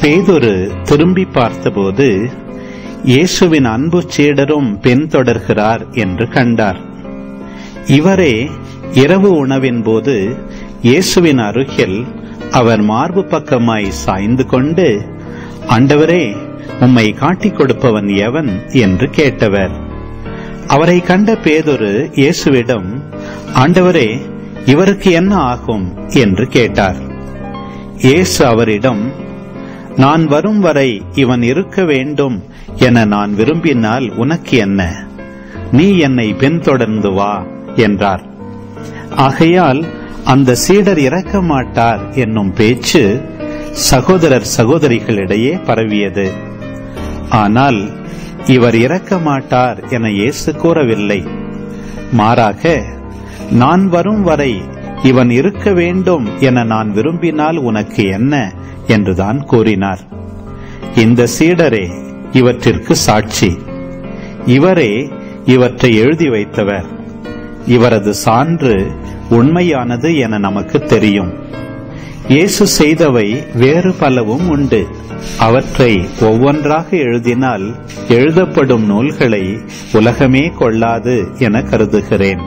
பேதுரு திரும்பி பார்த்தபோது இயேசுவின் அன்பு சீடரும் பின்தொடர்கிறார் என்று கண்டார். இவரே இரவு உணவின் போது இயேசுவின் அருகில் அவர் மார்பு பக்கமாய் சாய்ந்து கொண்டு, ஆண்டவரே, உம்மை காட்டிக் கொடுப்பவன் எவன் என்று கேட்டவர். அவரை கண்ட பேதுரு இயேசுவிடம், ஆண்டவரே, இவருக்கு என்ன ஆகும் என்று கேட்டார். இயேசு அவரிடம், நான் வரும் வரை இவன் இருக்க வேண்டும் என நான் விரும்பினால் உனக்கு என்ன? நீ என்னை பின்தொடர்ந்து வா என்றார். ஆகையால் அந்த சீடர் இறக்க மாட்டார் என்னும் பேச்சு சகோதரர் சகோதரிகளிடையே பரவியது. ஆனால் இவர் இறக்க மாட்டார் என இயேசு கூறவில்லை. மாறாக, நான் வரும் வரை இவன் இருக்க வேண்டும் என நான் விரும்பினால் உனக்கு என்ன என்றுதான் கூறினார். இந்த சீடரே இவற்றிற்கு சாட்சி. இவரே இவற்றை எழுதி வைத்தவர். இவரது சான்று உண்மையானது என நமக்கு தெரியும். இயேசு செய்தவை வேறு பலவும் உண்டு. அவற்றை ஒவ்வொன்றாக எழுதினால் எழுதப்படும் நூல்களை உலகமே கொள்ளாது என கருதுகிறேன்.